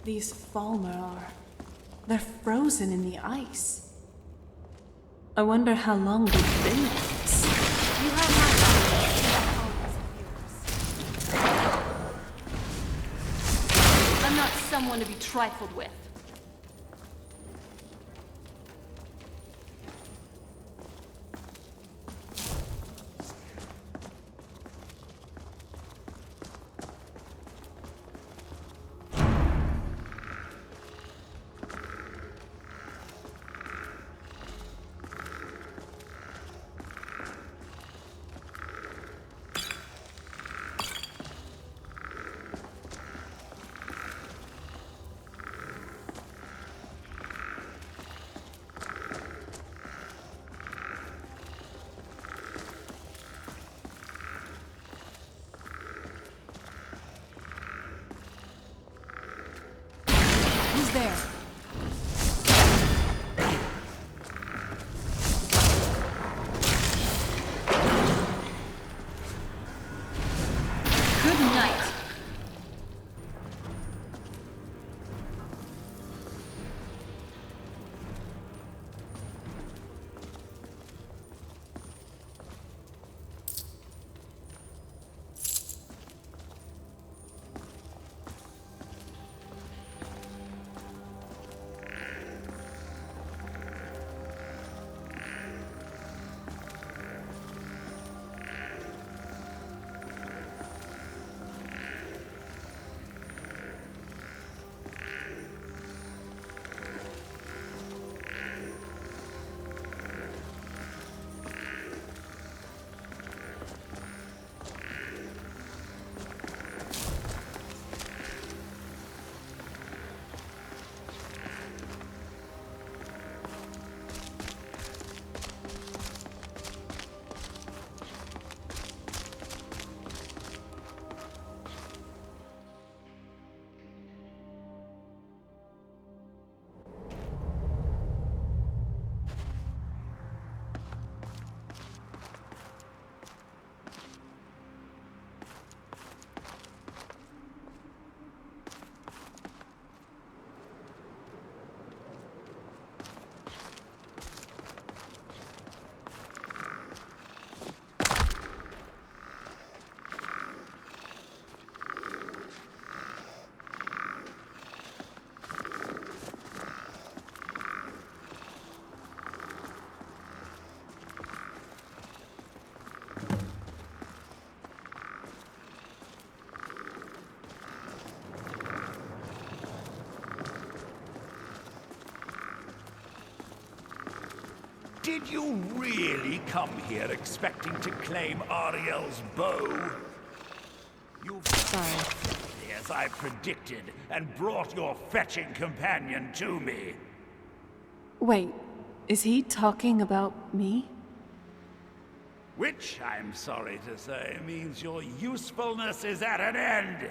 These Falmer are... they're frozen in the ice. I wonder how long they've been like this. You have my I'm not someone to be trifled with. There. Good night. Did you really come here expecting to claim Ariel's bow? You've Sorry. as I predicted, and brought your fetching companion to me. Wait, is he talking about me? Which, I'm sorry to say, means your usefulness is at an end.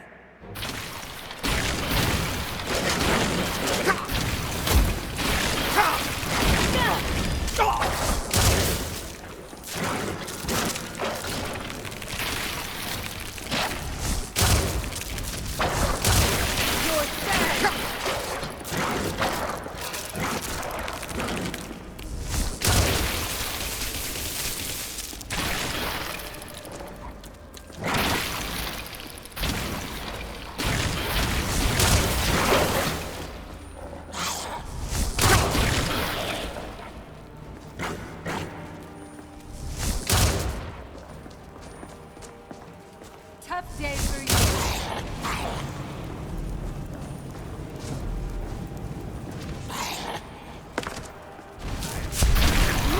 Tough day for you.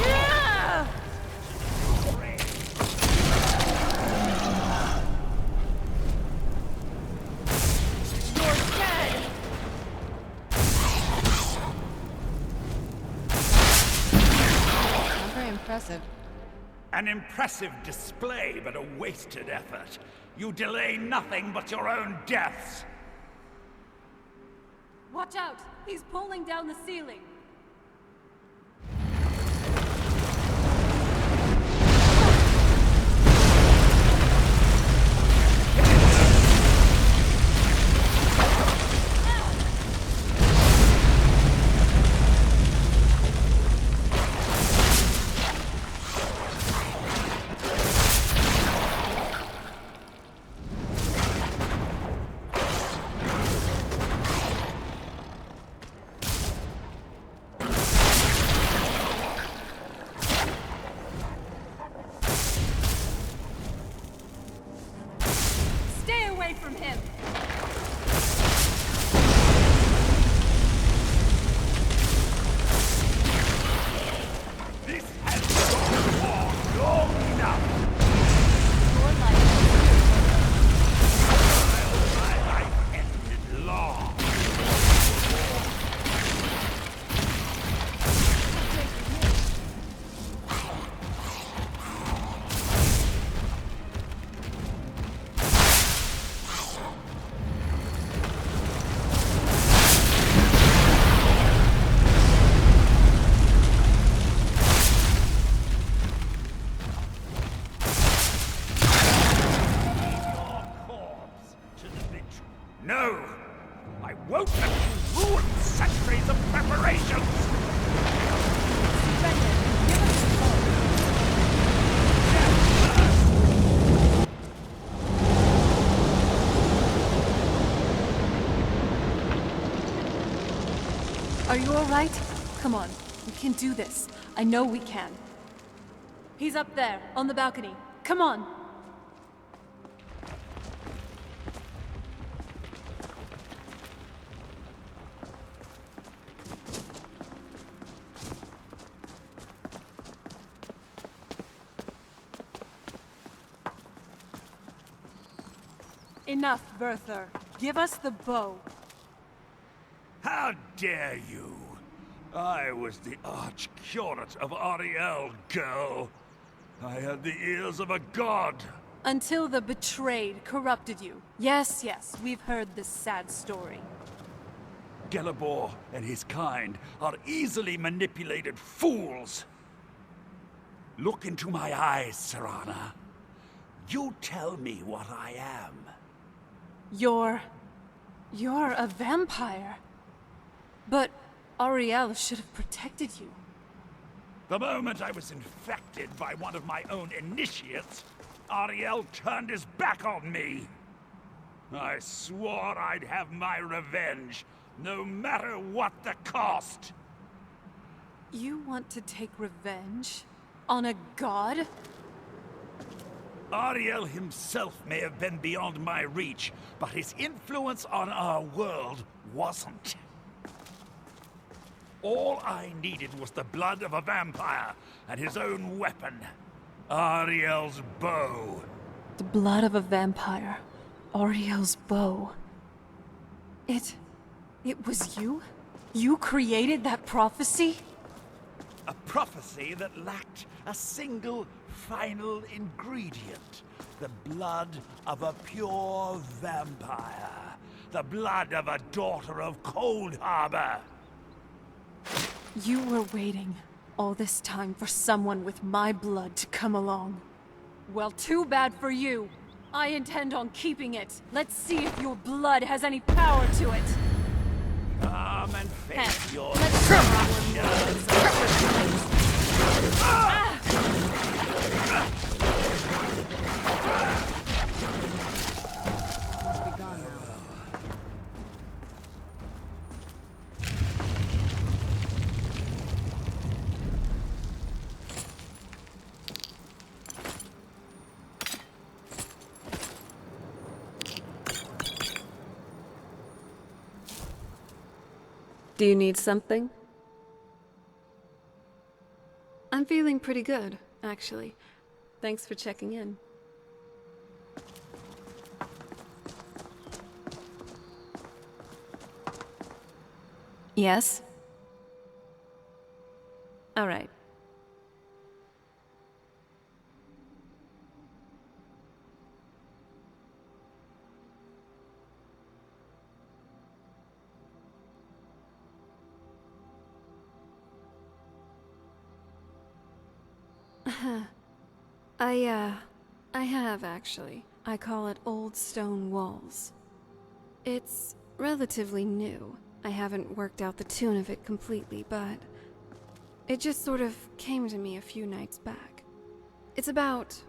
Yeah! You're dead. Not very impressive. An impressive display, but a wasted effort. You delay nothing but your own deaths. Watch out! He's pulling down the ceiling. away from him! This has gone on long enough. Your life My life ended long. No! I won't let you ruin centuries of preparations! surrender. Give us the bow. Are you alright? Come on, we can do this. I know we can. He's up there, on the balcony. Come on! Enough, Berther. Give us the bow. How dare you! I was the arch-curate of Ariel, girl. I had the ears of a god. Until the betrayed corrupted you. Yes, yes, we've heard this sad story. Gelibor and his kind are easily manipulated fools. Look into my eyes, Serana. You tell me what I am. You're a vampire. But Ariel should have protected you. The moment I was infected by one of my own initiates, Ariel turned his back on me. I swore I'd have my revenge, no matter what the cost. You want to take revenge? On a god? Ariel himself may have been beyond my reach, but his influence on our world wasn't. All I needed was the blood of a vampire and his own weapon, Ariel's bow. The blood of a vampire. Ariel's bow. It was you? You created that prophecy? A prophecy that lacked a single final ingredient. The blood of a pure vampire. The blood of a daughter of Cold Harbor. You were waiting all this time for someone with my blood to come along. Well, too bad for you. I intend on keeping it. Let's see if your blood has any power to it. Come and face your Let's Do you need something? I'm feeling pretty good, actually. Thanks for checking in. Yes? All right. I have actually. I call it Old Stone Walls. It's relatively new. I haven't worked out the tune of it completely, but it just sort of came to me a few nights back. It's about,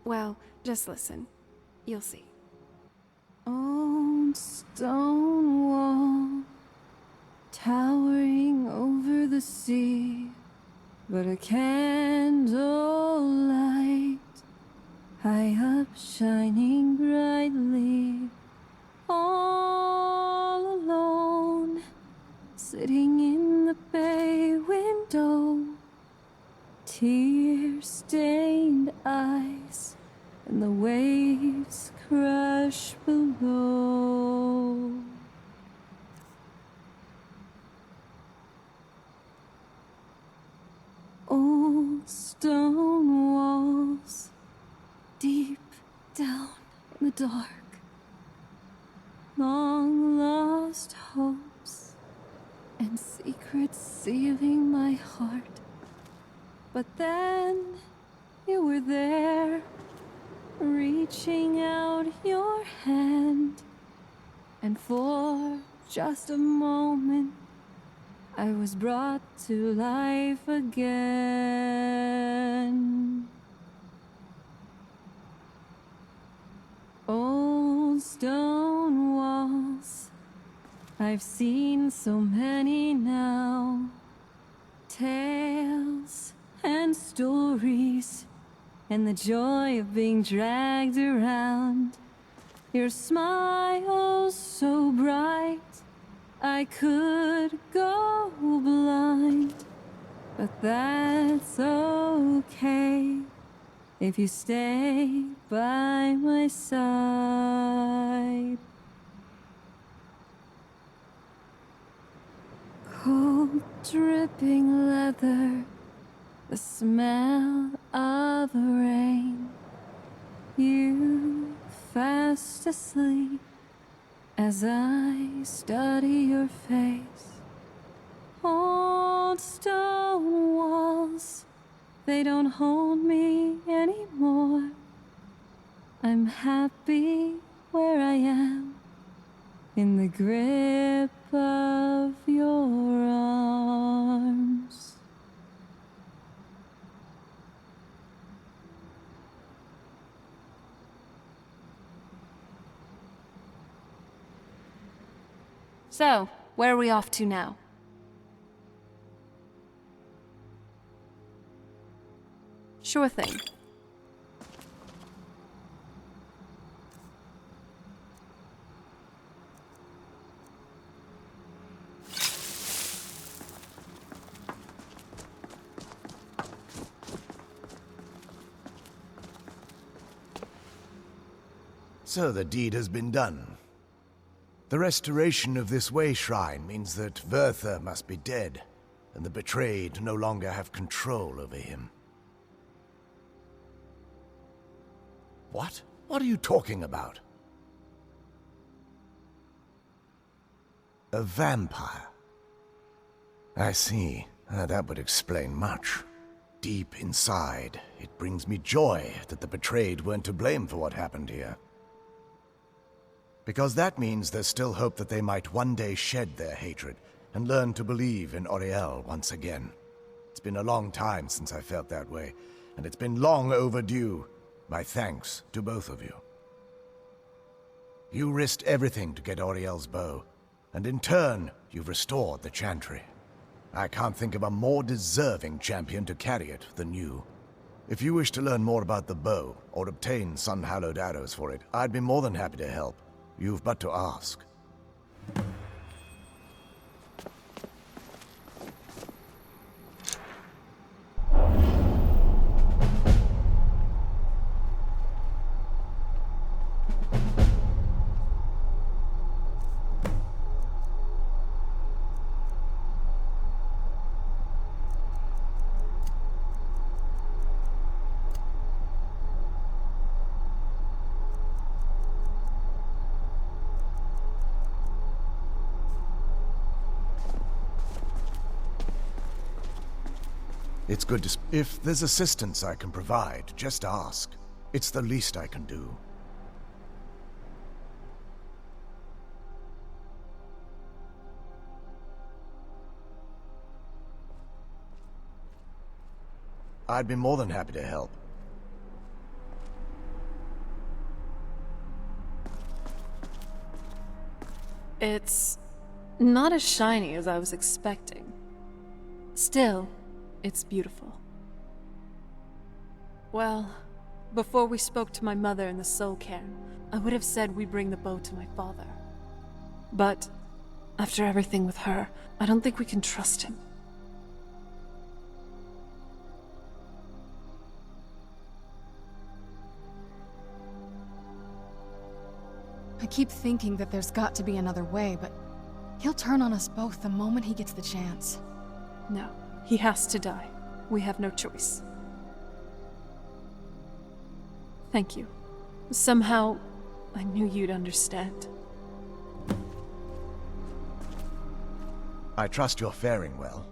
well, just listen. You'll see. Old stone wall, towering over the sea, but a candlelight high up, shining brightly sitting in the bay window, tear-stained eyes, and the waves crash below. Old stone walls, deep down in the dark. Long lost hopes and secrets sealing my heart. But then you were there, reaching out your hand, and for just a moment I was brought to life again. Old stone walls, I've seen so many now. Tales and stories, and the joy of being dragged around. Your smile so bright, I could go blind. But that's okay if you stay by my side. Cold, dripping leather, the smell of rain. You fast asleep as I study your face. Old stone walls, they don't hold me anymore. I'm happy where I am, in the grip of your arms. So, where are we off to now? Sure thing. So the deed has been done. The restoration of this way shrine means that Verther must be dead, and the betrayed no longer have control over him. What? What are you talking about? A vampire. I see. That would explain much. Deep inside, it brings me joy that the betrayed weren't to blame for what happened here. Because that means there's still hope that they might one day shed their hatred and learn to believe in Auriel once again. It's been a long time since I felt that way, and it's been long overdue. My thanks to both of you. You risked everything to get Auriel's bow, and in turn, you've restored the Chantry. I can't think of a more deserving champion to carry it than you. If you wish to learn more about the bow, or obtain sun-hallowed arrows for it, I'd be more than happy to help. You've but to ask. It's good to... If there's assistance I can provide, just ask. It's the least I can do. I'd be more than happy to help. It's not as shiny as I was expecting. Still, it's beautiful. Well, before we spoke to my mother in the soul cairn, I would have said we bring the bow to my father. But After everything with her, I don't think we can trust him. I keep thinking that there's got to be another way, but he'll turn on us both the moment he gets the chance. No, he has to die. We have no choice. Thank you. Somehow, I knew you'd understand. I trust you're faring well.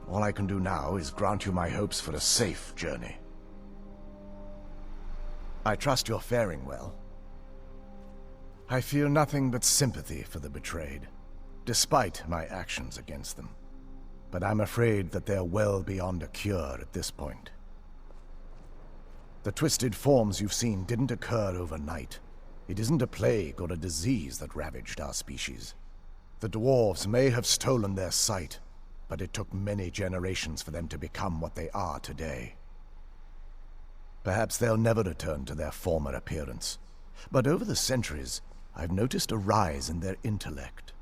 All I can do now is grant you my hopes for a safe journey. I trust you're faring well. I feel nothing but sympathy for the betrayed, despite my actions against them. But I'm afraid that they're well beyond a cure at this point. The twisted forms you've seen didn't occur overnight. It isn't a plague or a disease that ravaged our species. The dwarves may have stolen their sight, but it took many generations for them to become what they are today. Perhaps they'll never return to their former appearance, but over the centuries, I've noticed a rise in their intellect.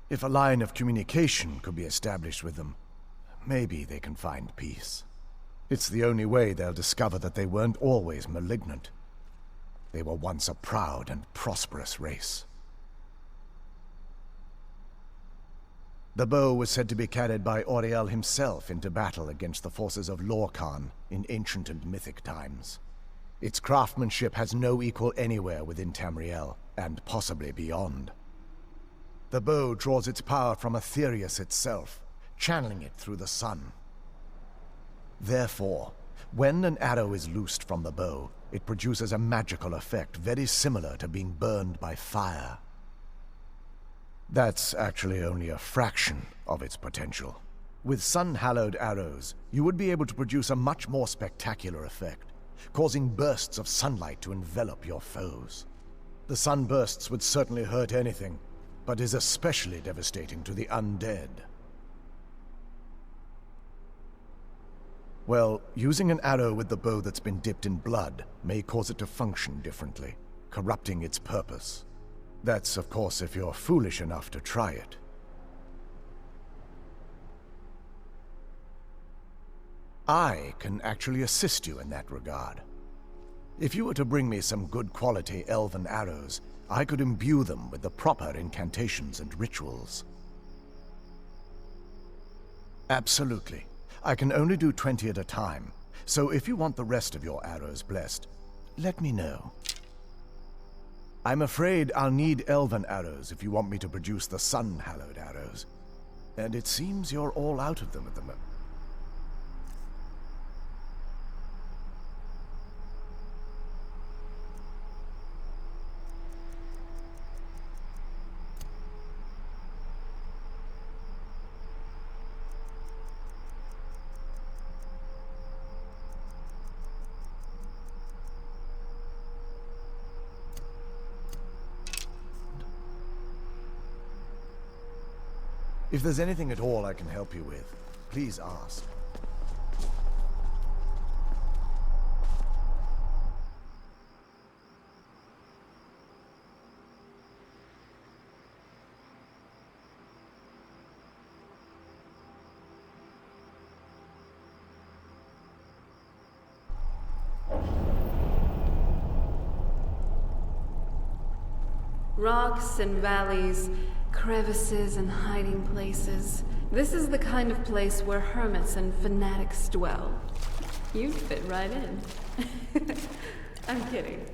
If a line of communication could be established with them, maybe they can find peace. It's the only way they'll discover that they weren't always malignant. They were once a proud and prosperous race. The bow was said to be carried by Auriel himself into battle against the forces of Lorcan in ancient and mythic times. Its craftsmanship has no equal anywhere within Tamriel, and possibly beyond. The bow draws its power from Aetherius itself, channeling it through the sun. Therefore, when an arrow is loosed from the bow, it produces a magical effect very similar to being burned by fire. That's actually only a fraction of its potential. With sun-hallowed arrows, you would be able to produce a much more spectacular effect, causing bursts of sunlight to envelop your foes. The sunbursts would certainly hurt anything, but is especially devastating to the undead. Well, using an arrow with the bow that's been dipped in blood may cause it to function differently, corrupting its purpose. That's, of course, if you're foolish enough to try it. I can actually assist you in that regard. If you were to bring me some good quality elven arrows, I could imbue them with the proper incantations and rituals. Absolutely. I can only do 20 at a time, so if you want the rest of your arrows blessed, let me know. I'm afraid I'll need elven arrows if you want me to produce the sun-hallowed arrows. And it seems you're all out of them at the moment. If there's anything at all I can help you with, please ask. Rocks and valleys, crevices and hiding places. This is the kind of place where hermits and fanatics dwell. You'd fit right in. I'm kidding.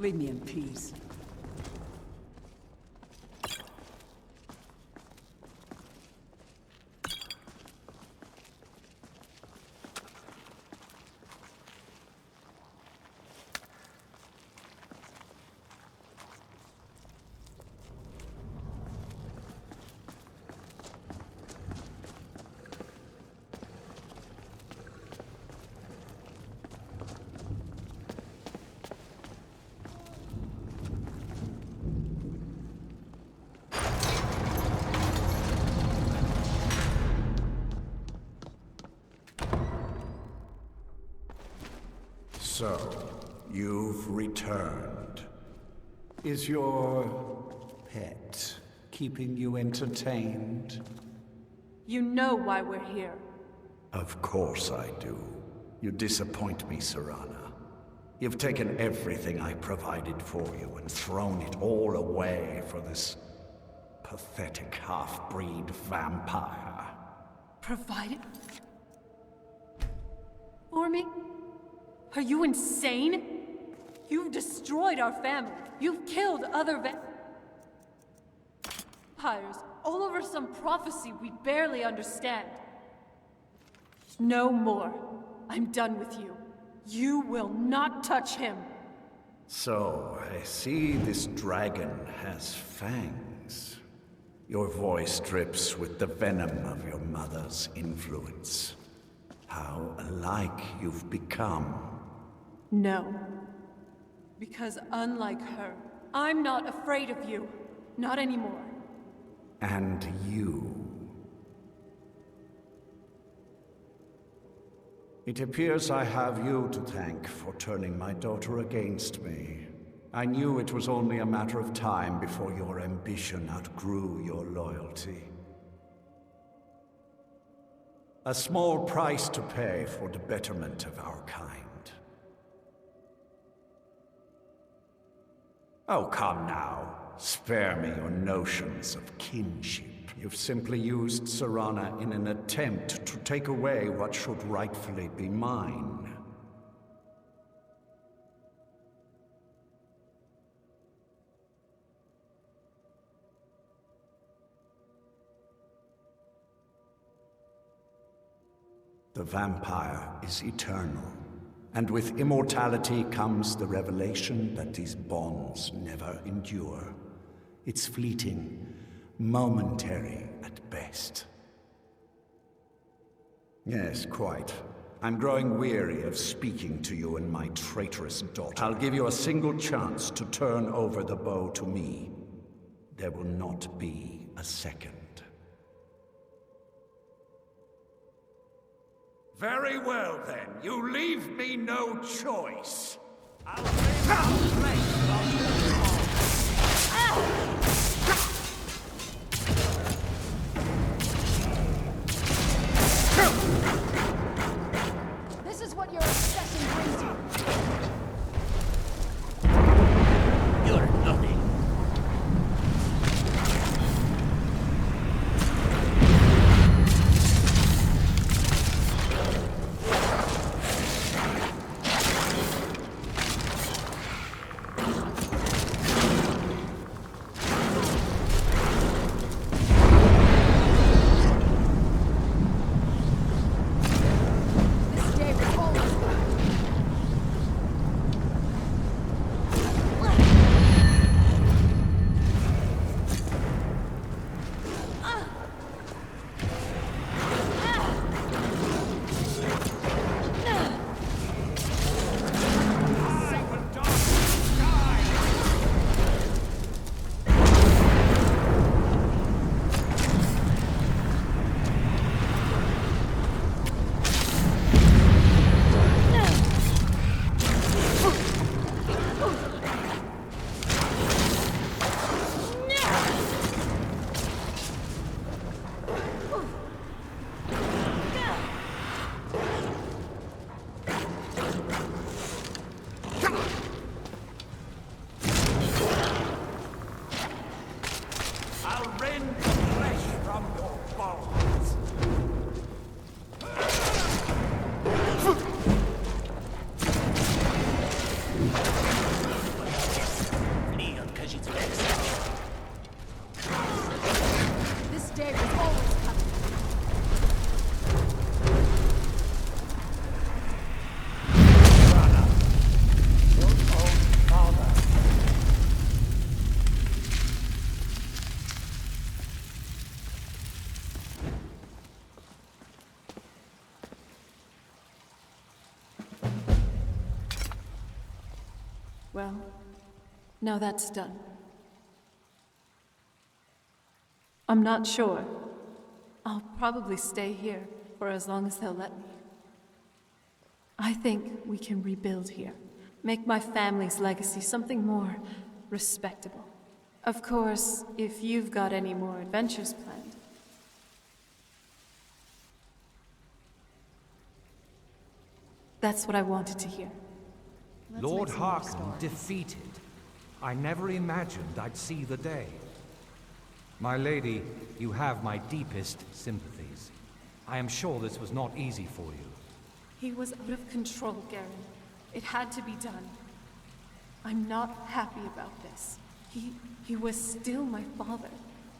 Leave me in peace. So, you've returned. Is your pet keeping you entertained? You know why we're here. Of course I do. You disappoint me, Serana. You've taken everything I provided for you and thrown it all away for this pathetic half-breed vampire. Provided for me? Are you insane? You've destroyed our family. You've killed other vampires all over some prophecy we barely understand. No more. I'm done with you. You will not touch him. So, I see this dragon has fangs. Your voice drips with the venom of your mother's influence. How alike you've become. No. Because unlike her, I'm not afraid of you. Not anymore. And you. It appears I have you to thank for turning my daughter against me. I knew it was only a matter of time before your ambition outgrew your loyalty. A small price to pay for the betterment of our kind. Oh, come now. Spare me your notions of kinship. You've simply used Serana in an attempt to take away what should rightfully be mine. The vampire is eternal. And with immortality comes the revelation that these bonds never endure. It's fleeting, momentary at best. Yes, quite. I'm growing weary of speaking to you and my traitorous daughter. I'll give you a single chance to turn over the bow to me. There will not be a second. Very well, then. You leave me no choice. I'll This is what your obsession brings you. You're nothing. Well, now that's done. I'm not sure. I'll probably stay here for as long as they'll let me. I think we can rebuild here. Make my family's legacy something more respectable. Of course, if you've got any more adventures planned. That's what I wanted to hear. Lord Harkon defeated. I never imagined I'd see the day. My lady, you have my deepest sympathies. I am sure this was not easy for you. He was out of control, Garen. It had to be done. I'm not happy about this. He was still my father,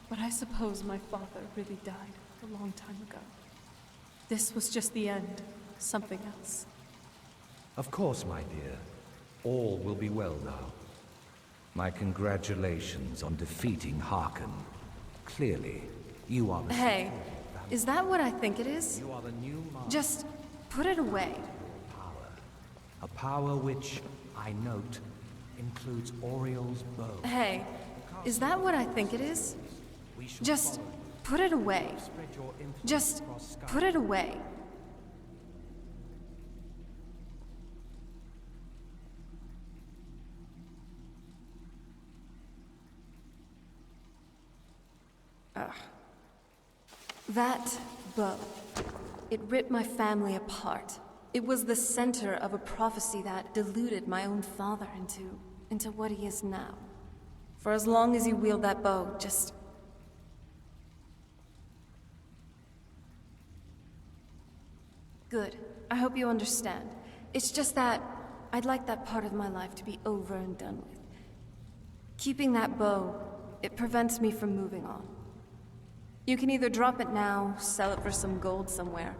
but I suppose my father really died a long time ago. This was just the end, something else. Of course, my dear. All will be well now. My congratulations on defeating Harkon. Clearly, you are the Hey, is that what I think it is? You are the new master. Just put it away. Power. A power which, I note, includes Oriel's bow. Hey, is that what I think it is? We shall Just follow you. put it away. Spread your influence Just across Skyrim. put it away. That bow, it ripped my family apart. It was the center of a prophecy that deluded my own father into what he is now. For as long as you wield that bow, just... Good. I hope you understand. It's just that I'd like that part of my life to be over and done with. Keeping that bow, it prevents me from moving on. You can either drop it now, sell it for some gold somewhere,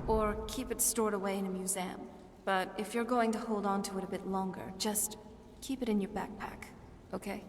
or keep it stored away in a museum. But if you're going to hold on to it a bit longer, just keep it in your backpack, okay?